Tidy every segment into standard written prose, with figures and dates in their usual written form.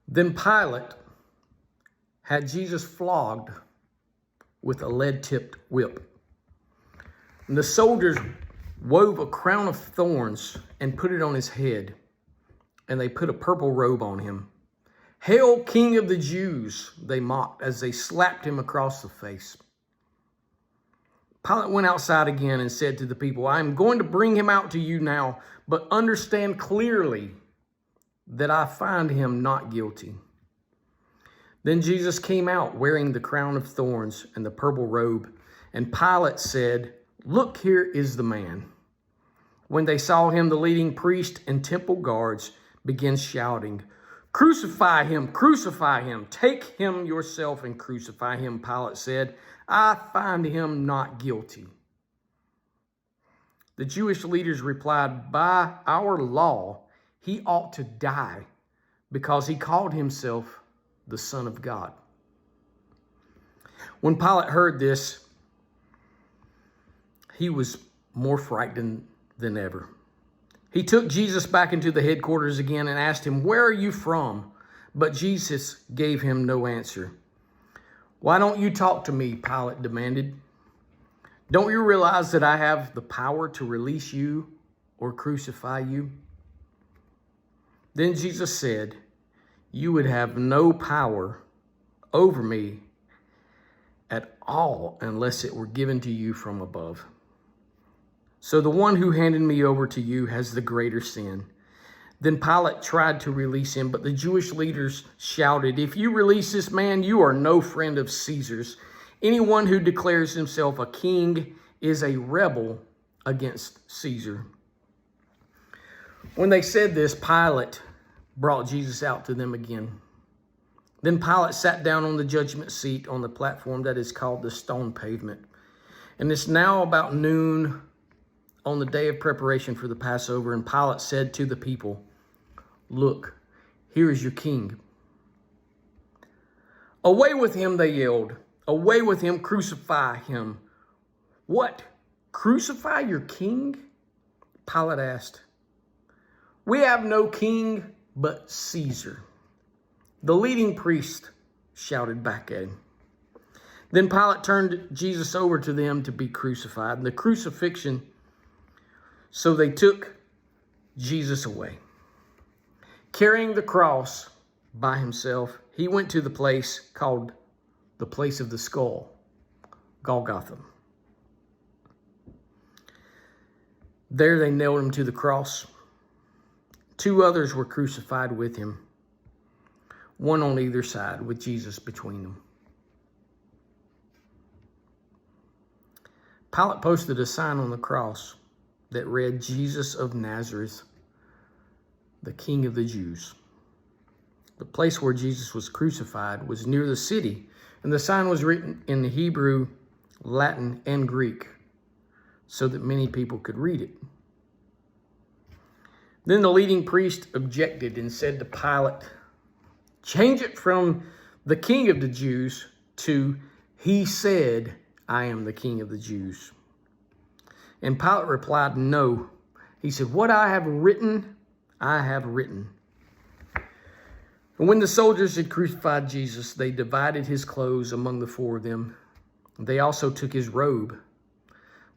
Then Pilate had Jesus flogged with a lead-tipped whip. And the soldiers wove a crown of thorns and put it on his head, and they put a purple robe on him. "Hail, King of the Jews," they mocked as they slapped him across the face. Pilate went outside again and said to the people, "I am going to bring him out to you now, but understand clearly that I find him not guilty." Then Jesus came out wearing the crown of thorns and the purple robe, and Pilate said, "Look, here is the man." When they saw him, the leading priest and temple guards began shouting, "Crucify him, crucify him. Take him yourself and crucify him," Pilate said. "I find him not guilty." The Jewish leaders replied, "By our law, he ought to die because he called himself the Son of God." When Pilate heard this, he was more frightened than ever. He took Jesus back into the headquarters again and asked him, "Where are you from?" But Jesus gave him no answer. "Why don't you talk to me?" Pilate demanded. "Don't you realize that I have the power to release you or crucify you?" Then Jesus said, "You would have no power over me at all unless it were given to you from above. So the one who handed me over to you has the greater sin." Then Pilate tried to release him, but the Jewish leaders shouted, "If you release this man, you are no friend of Caesar's. Anyone who declares himself a king is a rebel against Caesar." When they said this, Pilate brought Jesus out to them again. Then Pilate sat down on the judgment seat on the platform that is called the Stone Pavement. And it's now about noon on the day of preparation for the Passover, and Pilate said to the people, "Look, here is your king." "Away with him," they yelled. "Away with him, crucify him." "What? Crucify your king?" Pilate asked. "We have no king but Caesar." The leading priest shouted back at him. Then Pilate turned Jesus over to them to be crucified, and the crucifixion. So they took Jesus away. Carrying the cross by himself, he went to the place called the place of the skull, Golgotha. There they nailed him to the cross. Two others were crucified with him, one on either side, with Jesus between them. Pilate posted a sign on the cross that read, "Jesus of Nazareth, the King of the Jews." The place where Jesus was crucified was near the city, and the sign was written in Hebrew, Latin, and Greek, so that many people could read it. Then the leading priest objected and said to Pilate, "Change it from the King of the Jews to he said, 'I am the King of the Jews.'" And Pilate replied, "No." He said, "What I have written, I have written." And when the soldiers had crucified Jesus, they divided his clothes among the four of them. They also took his robe,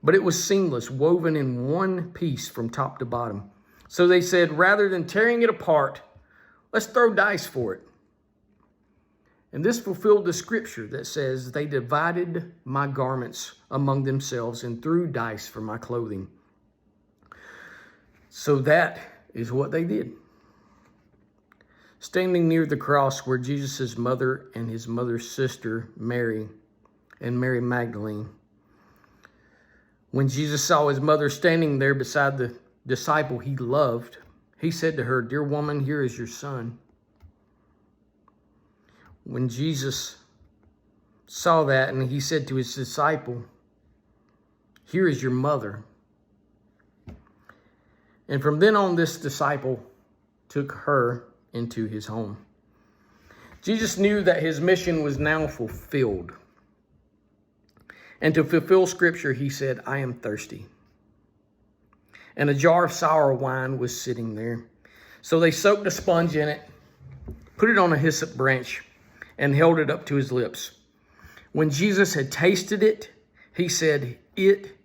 but it was seamless, woven in one piece from top to bottom. So they said, "Rather than tearing it apart, let's throw dice for it." And this fulfilled the scripture that says, "They divided my garments among themselves and threw dice for my clothing." So that is what they did. Standing near the cross were Jesus' mother and his mother's sister, Mary, and Mary Magdalene. When Jesus saw his mother standing there beside the disciple he loved, he said to her, "Dear woman, here is your son." When Jesus saw that, and he said to his disciple, "Here is your mother." And from then on, this disciple took her into his home. Jesus knew that his mission was now fulfilled. And to fulfill scripture, he said, "I am thirsty." And a jar of sour wine was sitting there. So they soaked a sponge in it put it on a hyssop branch, and held it up to his lips. When Jesus had tasted it, he said, It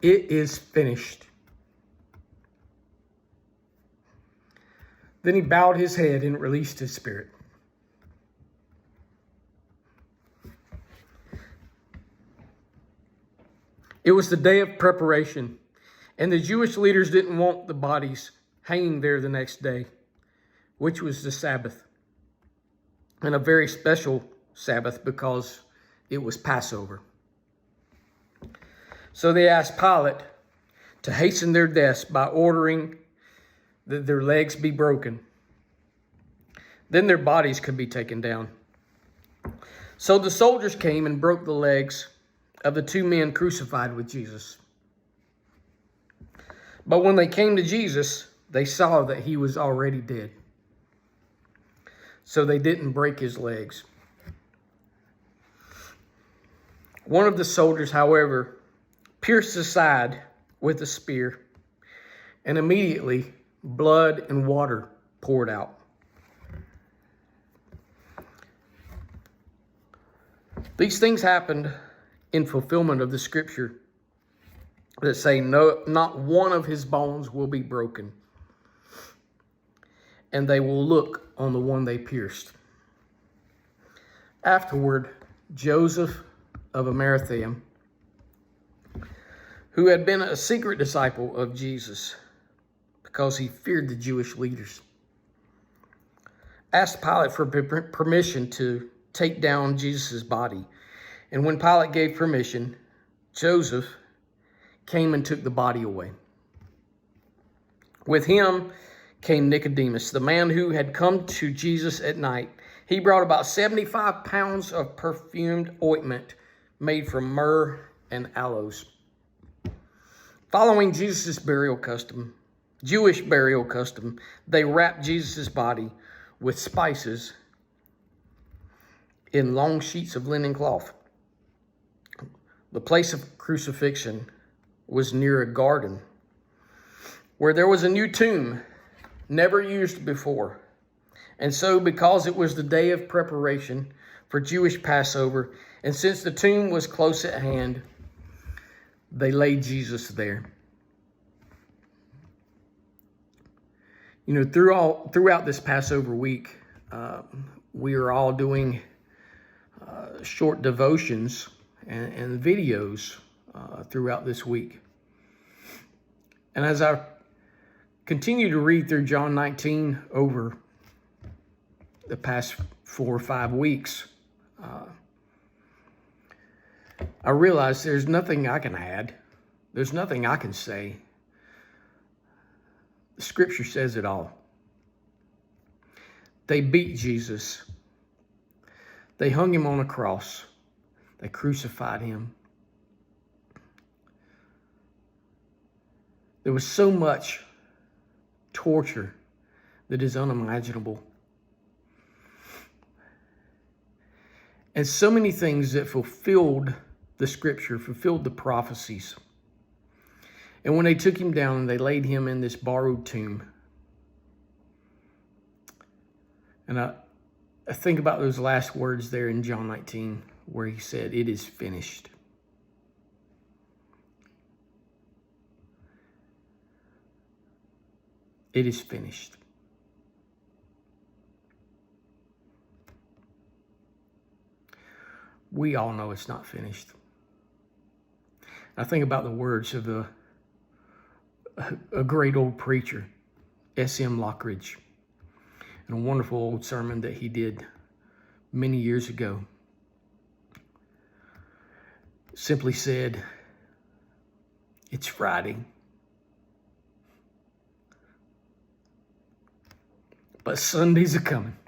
is finished. Then he bowed his head and released his spirit. It was the day of preparation, and the Jewish leaders didn't want the bodies hanging there the next day, which was the Sabbath, and a very special Sabbath because it was Passover. So they asked Pilate to hasten their deaths by ordering that their legs be broken. Then their bodies could be taken down. So the soldiers came and broke the legs of the two men crucified with Jesus. But when they came to Jesus, they saw that he was already dead. So they didn't break his legs. One of the soldiers, however, pierced his side with a spear, and immediately blood and water poured out. These things happened in fulfillment of the scripture that say, "No, not one of his bones will be broken." And they will look on the one they pierced. Afterward, Joseph of Arimathea, who had been a secret disciple of Jesus because he feared the Jewish leaders, asked Pilate for permission to take down Jesus' body. And when Pilate gave permission, Joseph came and took the body away. With him came Nicodemus, the man who had come to Jesus at night. He brought about 75 pounds of perfumed ointment made from myrrh and aloes. Following Jesus' Jewish burial custom, they wrapped Jesus' body with spices in long sheets of linen cloth. The place of crucifixion was near a garden where there was a new tomb never used before. And so, because it was the day of preparation for Jewish Passover, and since the tomb was close at hand, they laid Jesus there. You know, throughout this Passover week, we are all doing short devotions and videos throughout this week. And as I continue to read through John 19 over the past 4 or 5 weeks, I realize there's nothing I can add. There's nothing I can say. The scripture says it all. They beat Jesus. They hung him on a cross. They crucified him. There was so much torture that is unimaginable. And so many things that fulfilled the scripture, fulfilled the prophecies. And when they took him down and they laid him in this borrowed tomb, and I think about those last words there in John 19 where he said, "It is finished." It is finished. We all know it's not finished. I think about the words of a great old preacher, S.M. Lockridge, and a wonderful old sermon that he did many years ago. Simply said, "It's Friday, but Sundays are coming."